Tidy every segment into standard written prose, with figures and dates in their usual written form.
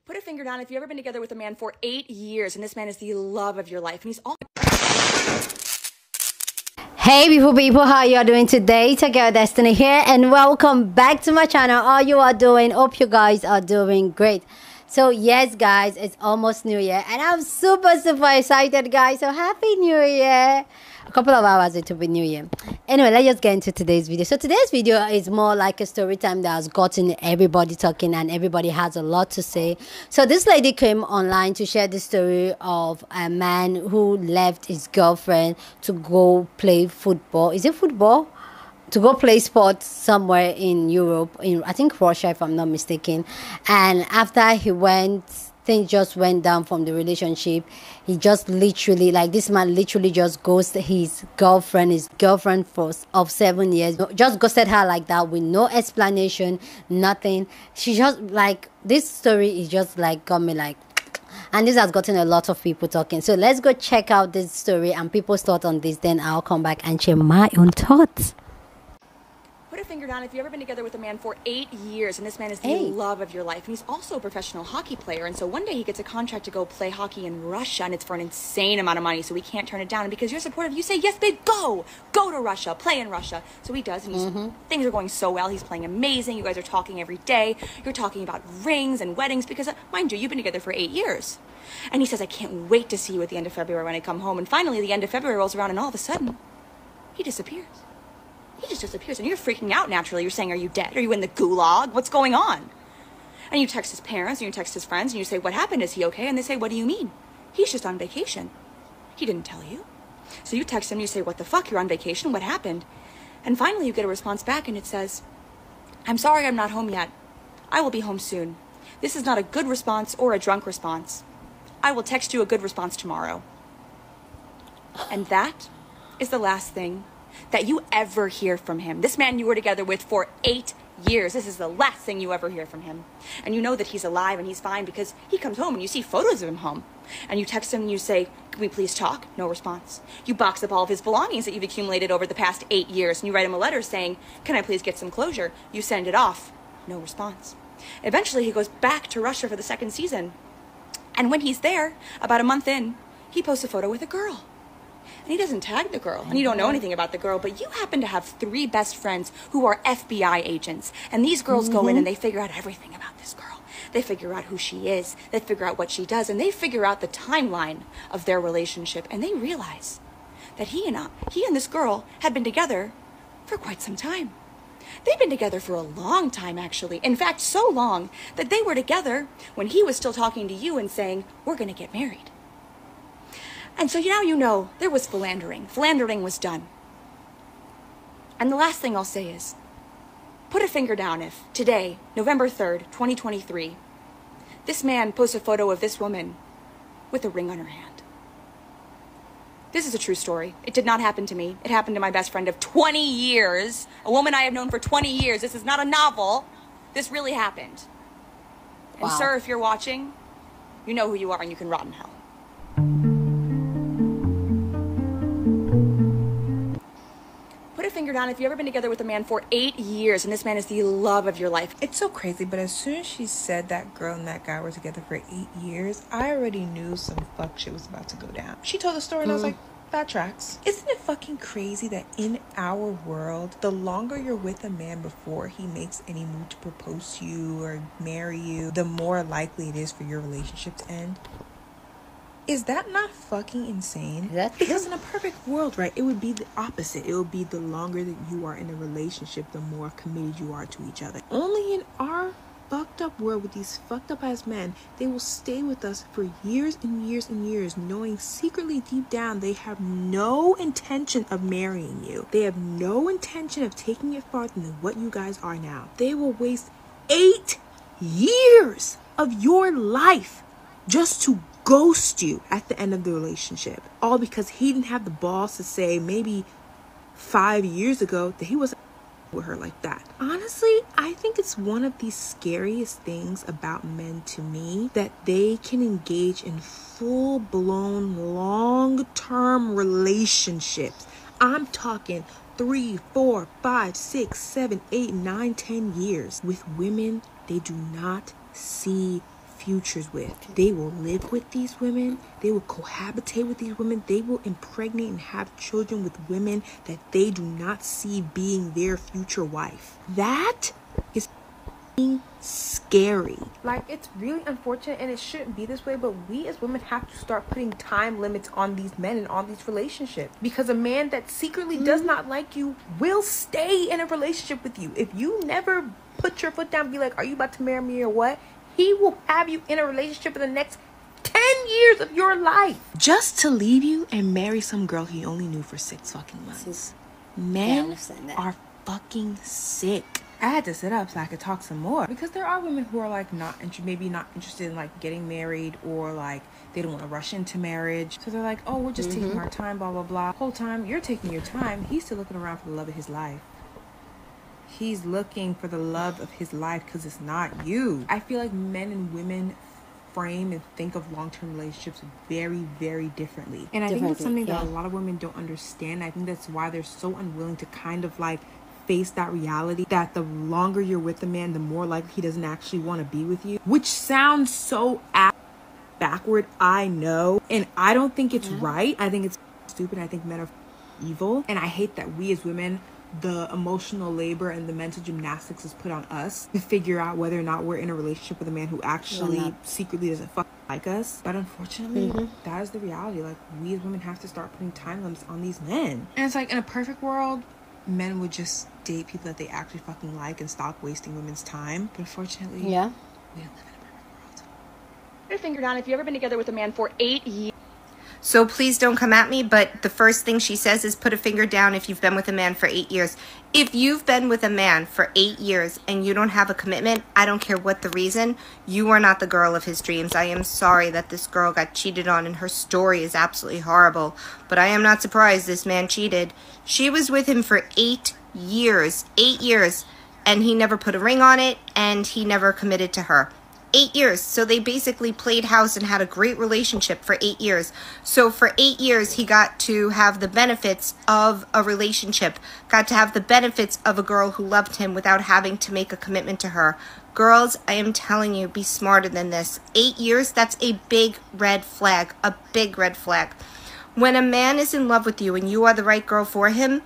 Put a finger down if you've ever been together with a man for 8 years and this man is the love of your life and he's all... Hey beautiful people, how you are doing today? It's your girl Destiny here and welcome back to my channel. How you are doing? Hope you guys are doing great. So yes guys, it's almost New Year and I'm super excited guys. So happy New Year. A couple of hours it will be New Year. Anyway, let's just get into today's video. So today's video is more like a story time that has gotten everybody talking and everybody has a lot to say. So this lady came online to share the story of a man who left his girlfriend to go play football. Is it football? To go play sports somewhere in Europe, in I think Russia if I'm not mistaken. And after he went, things just went down from the relationship. He just literally, like this man literally just ghosted his girlfriend of 7 years. Just ghosted her like that with no explanation, nothing. She just like, this story is just like got me like, and this has gotten a lot of people talking. So let's go check out this story and people's thoughts on this. Then I'll come back and share my own thoughts. Put a finger down if you've ever been together with a man for 8 years and this man is the love of your life and he's also a professional hockey player, and so one day he gets a contract to go play hockey in Russia and it's for an insane amount of money, so he can't turn it down, and because you're supportive you say, yes babe, go to Russia, play in Russia. So he does, and things are going so well, he's playing amazing, you guys are talking every day, you're talking about rings and weddings because mind you, you've been together for 8 years. And he says, I can't wait to see you at the end of February when I come home. And finally the end of February rolls around and all of a sudden he disappears. He just disappears, and you're freaking out naturally. You're saying, are you dead? Are you in the gulag? What's going on? And you text his parents, and you text his friends, and you say, what happened? Is he okay? And they say, what do you mean? He's just on vacation. He didn't tell you. So you text him, and you say, what the fuck? You're on vacation? What happened? And finally you get a response back, and it says, I'm sorry I'm not home yet. I will be home soon. This is not a good response or a drunk response. I will text you a good response tomorrow. And that is the last thing that you ever hear from him. This man you were together with for 8 years. This is the last thing you ever hear from him. And you know that he's alive and he's fine because he comes home and you see photos of him home. And you text him and you say, can we please talk? No response. You box up all of his belongings that you've accumulated over the past 8 years and you write him a letter saying, can I please get some closure? You send it off. No response. Eventually he goes back to Russia for the second season. And when he's there, about a month in, he posts a photo with a girl. And he doesn't tag the girl, and you don't know anything about the girl, but you happen to have 3 best friends who are FBI agents. And these girls go in and they figure out everything about this girl. They figure out who she is, they figure out what she does, and they figure out the timeline of their relationship. And they realize that he and this girl had been together for quite some time. They've been together for a long time, actually. In fact, so long that they were together when he was still talking to you and saying, we're going to get married. And so now you know there was philandering. Philandering was done. And the last thing I'll say is, put a finger down if today, November 3rd, 2023, this man posts a photo of this woman with a ring on her hand. This is a true story. It did not happen to me. It happened to my best friend of 20 years, a woman I have known for 20 years. This is not a novel. This really happened. And wow. Sir, if you're watching, you know who you are and you can rot in hell. Put a finger down if you've ever been together with a man for 8 years and this man is the love of your life. It's so crazy, but as soon as she said that girl and that guy were together for 8 years, I already knew some fuck shit was about to go down. She told the story and I was like, that tracks. Isn't it fucking crazy that in our world, the longer you're with a man before he makes any move to propose to you or marry you, the more likely it is for your relationship to end? Is that not fucking insane? Because in a perfect world, right, it would be the opposite. It would be the longer that you are in a relationship, the more committed you are to each other. Only in our fucked up world with these fucked up ass men, they will stay with us for years and years and years, knowing secretly deep down they have no intention of marrying you. They have no intention of taking it farther than what you guys are now. They will waste 8 years of your life just to ghost you at the end of the relationship, all because he didn't have the balls to say maybe 5 years ago that he wasn't with her like that. Honestly, I think it's one of the scariest things about men to me, that they can engage in full-blown long-term relationships. I'm talking 3, 4, 5, 6, 7, 8, 9, 10 years with women they do not see futures with. They will live with these women. They will cohabitate with these women. They will impregnate and have children with women that they do not see being their future wife. That is scary. Like, it's really unfortunate and it shouldn't be this way, but we as women have to start putting time limits on these men and on these relationships, because a man that secretly does not like you will stay in a relationship with you. If you never put your foot down and be like, are you about to marry me or what, he will have you in a relationship for the next 10 years of your life just to leave you and marry some girl he only knew for 6 fucking months. Men are fucking sick. I had to sit up so I could talk some more, because there are women who are like maybe not interested in like getting married, or like they don't want to rush into marriage, so they're like, oh, we're just taking our time, blah blah blah. Whole time you're taking your time, he's still looking around for the love of his life. He's looking for the love of his life, because it's not you. I feel like men and women frame and think of long-term relationships very, very differently, and I think that's something that a lot of women don't understand. I think that's why they're so unwilling to kind of like face that reality, that the longer you're with the man, the more likely he doesn't actually want to be with you, which sounds so backward, I know, and I don't think it's right. I think it's stupid. I think men are evil, and I hate that we as women, the emotional labor and the mental gymnastics is put on us to figure out whether or not we're in a relationship with a man who actually secretly doesn't like us. But unfortunately, that is the reality. Like, we as women have to start putting time limits on these men, and it's like, in a perfect world, men would just date people that they actually fucking like and stop wasting women's time. But unfortunately, we don't live in a perfect world. Put your finger down if you've ever been together with a man for 8 years. So please don't come at me, but the first thing she says is put a finger down if you've been with a man for 8 years. If you've been with a man for 8 years and you don't have a commitment, I don't care what the reason, you are not the girl of his dreams. I am sorry that this girl got cheated on, and her story is absolutely horrible. But I am not surprised this man cheated. She was with him for 8 years. 8 years. And he never put a ring on it, and he never committed to her. 8 years. So they basically played house and had a great relationship for 8 years. So for 8 years, he got to have the benefits of a relationship, got to have the benefits of a girl who loved him without having to make a commitment to her. Girls, I am telling you, be smarter than this. 8 years, that's a big red flag, a big red flag. When a man is in love with you and you are the right girl for him,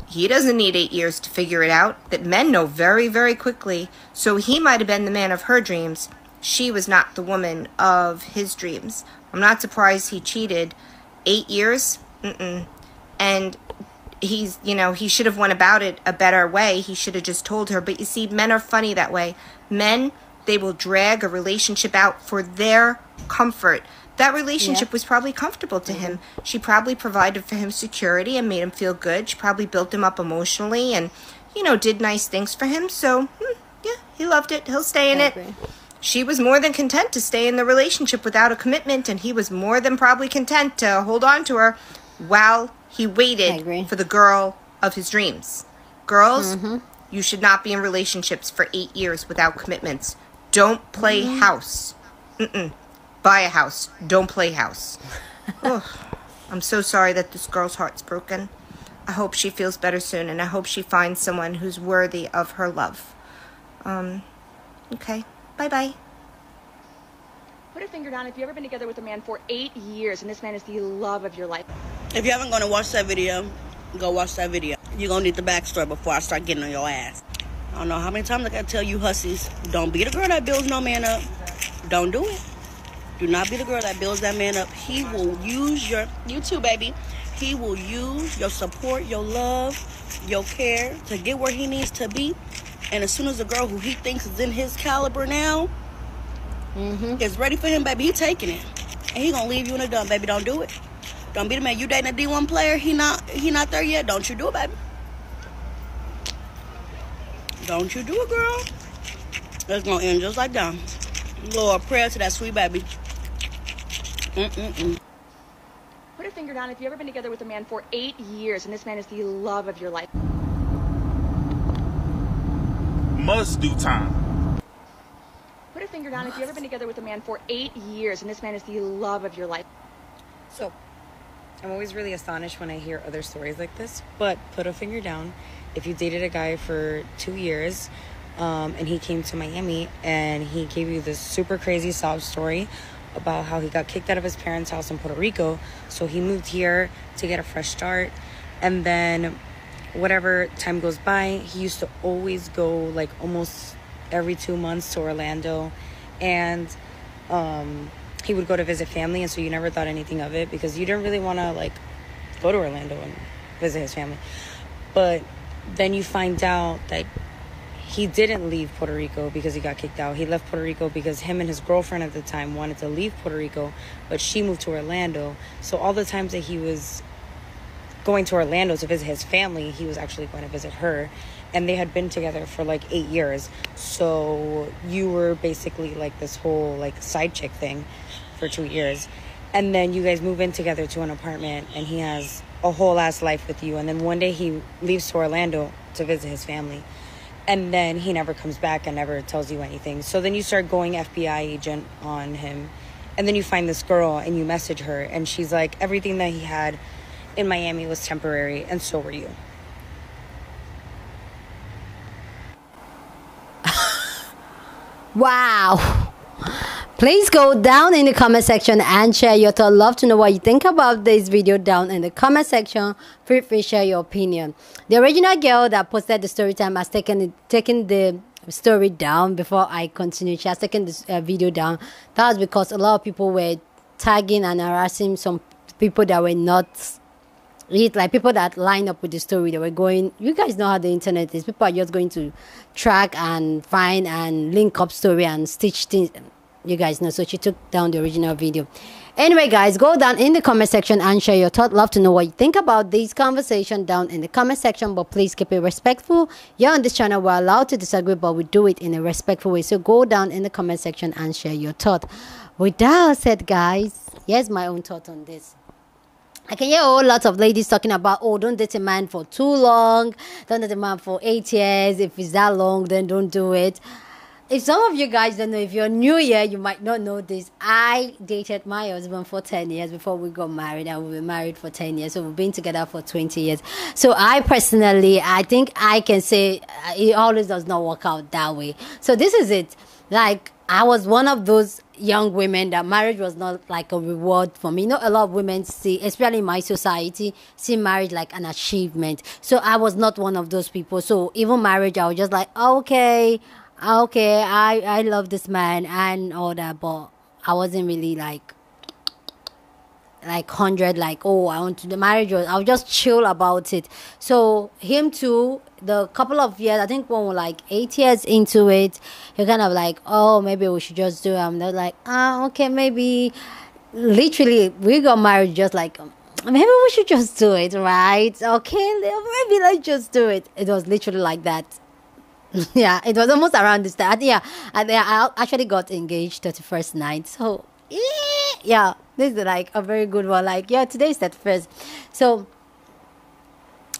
he doesn't need 8 years to figure it out. That men know very, very quickly. So he might have been the man of her dreams. She was not the woman of his dreams. I'm not surprised he cheated. 8 years? And he's, he should have went about it a better way. He should have just told her. But you see, men are funny that way. Men, they will drag a relationship out for their comfort. That relationship was probably comfortable to him. She probably provided for him security and made him feel good. She probably built him up emotionally and, did nice things for him. So, yeah, he loved it. He'll stay in it. She was more than content to stay in the relationship without a commitment, and he was more than probably content to hold on to her while he waited for the girl of his dreams. Girls, you should not be in relationships for 8 years without commitments. Don't play house. Buy a house. Don't play house. I'm so sorry that this girl's heart's broken. I hope she feels better soon, and I hope she finds someone who's worthy of her love. Okay. Bye-bye. Put a finger down if you've ever been together with a man for 8 years and this man is the love of your life. If you haven't gonna watch that video, go watch that video. You're gonna need the backstory before I start getting on your ass. I don't know how many times I gotta tell you hussies, don't be the girl that builds no man up. Don't do it. Do not be the girl that builds that man up. He will use you too, baby. He will use your support, your love, your care to get where he needs to be. And as soon as the girl who he thinks is in his caliber now is ready for him, baby, he taking it. And he gonna leave you in the dump, baby. Don't do it. Don't be the man. You dating a D1 player, he not there yet. Don't you do it, baby. Don't you do it, girl. It's gonna end just like that. Lord, prayer to that sweet baby. Put a finger down if you've ever been together with a man for 8 years and this man is the love of your life. Must do time. Put a finger down if you've ever been together with a man for 8 years and this man is the love of your life. So, I'm always really astonished when I hear other stories like this, but put a finger down if you dated a guy for 2 years and he came to Miami, and he gave you this super crazy sob story about how he got kicked out of his parents' house in Puerto Rico, so he moved here to get a fresh start. And then whatever time goes by, he used to always go like almost every 2 months to Orlando, and he would go to visit family, and so you never thought anything of it because you didn't really want to like go to Orlando and visit his family. But then you find out that he didn't leave Puerto Rico because he got kicked out. He left Puerto Rico because him and his girlfriend at the time wanted to leave Puerto Rico, but she moved to Orlando. So all the times that he was going to Orlando to visit his family, he was actually going to visit her. And they had been together for like 8 years. So you were basically like this whole like side chick thing for 2 years. And then you guys move in together to an apartment, and he has a whole ass life with you. And then one day he leaves to Orlando to visit his family. And then he never comes back and never tells you anything. So then you start going FBI agent on him. And then you find this girl and you message her. And she's like, everything that he had in Miami was temporary, and so were you. Wow. Please go down in the comment section and share your thoughts. Love to know what you think about this video down in the comment section. Feel free to share your opinion. The original girl that posted the story time has taken the story down before I continue. She has taken this video down. That was because a lot of people were tagging and harassing some people that were not like people that line up with the story. They were going, you guys know how the internet is. People are just going to track and find and link up story and stitch things. You guys know. So she took down the original video. Anyway, guys, go down in the comment section and share your thoughts. Love to know what you think about this conversation down in the comment section, but please keep it respectful. You're on this channel, we're allowed to disagree, but we do it in a respectful way. So go down in the comment section and share your thoughts. With that said, guys, here's my own thought on this. I can hear a whole lot of ladies talking about, oh, don't date a man for too long. Don't date a man for 8 years. If it's that long, then don't do it. If some of you guys don't know, if you're new here, you might not know this. I dated my husband for 10 years before we got married, and we were married for 10 years. So we've been together for 20 years. So I personally, I think I can say it always does not work out that way. So this is it. Like, I was one of those young women that marriage was not like a reward for me. You know, a lot of women see, especially in my society, see marriage like an achievement. So I was not one of those people. So even marriage, I was just like, okay, I love this man and all that, but I wasn't really like 100, like, oh, I want to the marriage. I was just chill about it. So him too, the couple of years, I think when we're like 8 years into it, he kind of like, oh, maybe we should just do it. They're like, okay, maybe. Literally, we got married just like, maybe we should just do it, right? Okay, maybe let's just do it. It was literally like that. Yeah, it was almost around this time. Yeah, and I actually got engaged 31st night. So yeah, this is like a very good one. Like, yeah, today is 31st. So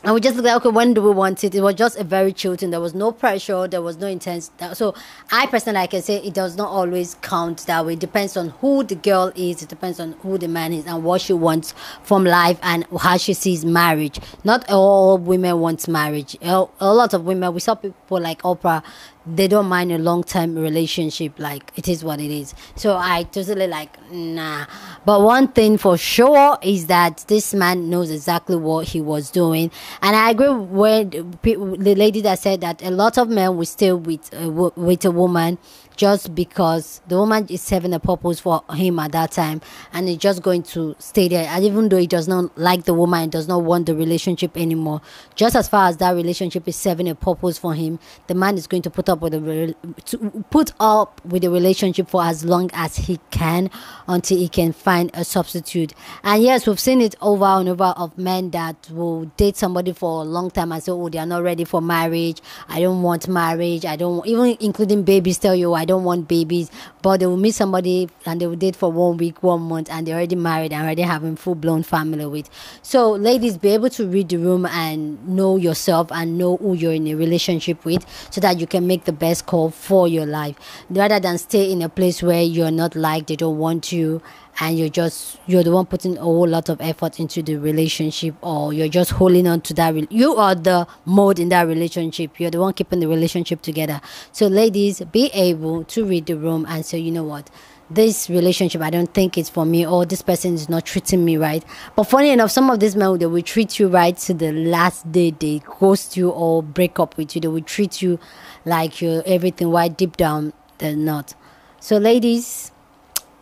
and we just looked like, okay, when do we want it? It was just a very chill thing. There was no pressure. There was no intense. So I personally, I can say it does not always count that way. It depends on who the girl is. It depends on who the man is and what she wants from life and how she sees marriage. Not all women want marriage. A lot of women, we saw people like Oprah, they don't mind a long-term relationship. Like, it is what it is. So I totally like, nah. But one thing for sure is that this man knows exactly what he was doing. And I agree with the lady that said that a lot of men will stay with a woman just because the woman is serving a purpose for him at that time, and he's just going to stay there. And even though he does not like the woman, he does not want the relationship anymore, just as far as that relationship is serving a purpose for him, the man is going to put up with the relationship for as long as he can, until he can find a substitute. And yes, we've seen it over and over of men that will date somebody for a long time and say, oh, they are not ready for marriage. I don't want marriage. I don't, even including babies, tell you, I don't want babies. But they will meet somebody and they will date for 1 week, 1 month, and they're already married and already having full-blown family with. So ladies, be able to read the room and know yourself and know who you're in a relationship with, so that you can make the best call for your life, rather than stay in a place where you're not liked, they don't want you, and you're the one putting a whole lot of effort into the relationship, or you're just holding on to that. You are the mode in that relationship. You're the one keeping the relationship together. So ladies, be able to read the room and say, you know what, this relationship, I don't think it's for me, or this person is not treating me right. But funny enough, some of these men, they will treat you right to the last day. They ghost you or break up with you. They will treat you like you're everything, while deep down they're not. So ladies,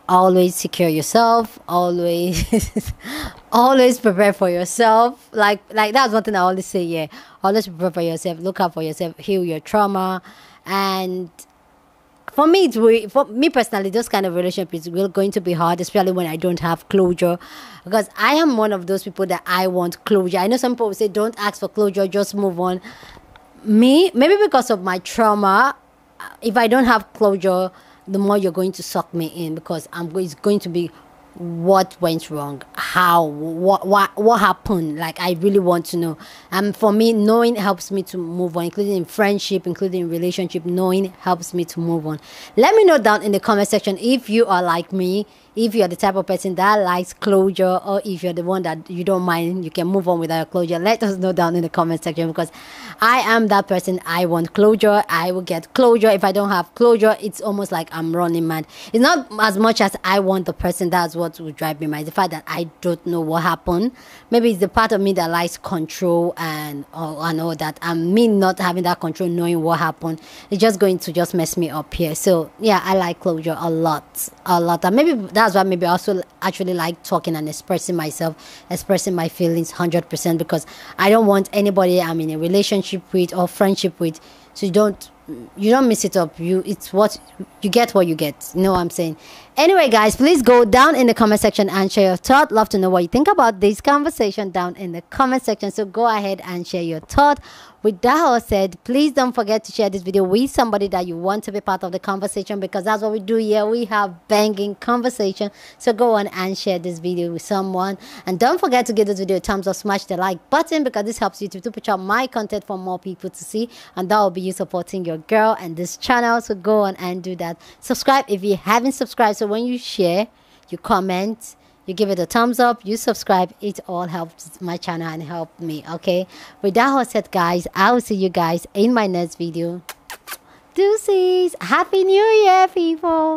always secure yourself, always always prepare for yourself. Like that's one thing I always say. Yeah, always prepare for yourself, look out for yourself, heal your trauma. And for me, for me personally, those kind of relationship is really going to be hard, especially when I don't have closure, because I am one of those people that I want closure. I know some people say don't ask for closure, just move on. Me, maybe because of my trauma, if I don't have closure, the more you're going to suck me in, because it's going to be what went wrong, how, what happened. Like, I really want to know. And for me, knowing helps me to move on, including in friendship, including in relationship. Knowing helps me to move on. Let me know down in the comment section if you are like me, if you're the type of person that likes closure, or if you're the one that you don't mind, you can move on without closure. Let us know down in the comment section, because I am that person. I want closure. I will get closure. If I don't have closure, it's almost like I'm running mad. It's not as much as I want the person. That's what will drive me mad. The fact that I don't know what happened. Maybe it's the part of me that likes control and all that. And me not having that control, knowing what happened, it's just going to just mess me up here. So yeah, I like closure a lot. And maybe that's why maybe I also actually like talking and expressing myself, expressing my feelings 100%, because I don't want anybody I'm in a relationship with or friendship with, so you don't mess it up. It's what you get, what you get. You know what I'm saying? Anyway, guys, please go down in the comment section and share your thought. Love to know what you think about this conversation down in the comment section. So go ahead and share your thought. With that all said, please don't forget to share this video with somebody that you want to be part of the conversation, because that's what we do here. We have banging conversation. So go on and share this video with someone. And don't forget to give this video a thumbs up, smash the like button, because this helps YouTube to push out my content for more people to see. And that will be you supporting your girl and this channel. So go on and do that. Subscribe if you haven't subscribed. So when you share, you comment, you give it a thumbs up, you subscribe, it all helps my channel and help me. Okay, with that all said, guys, I will see you guys in my next video. Deuces. Happy New Year, people.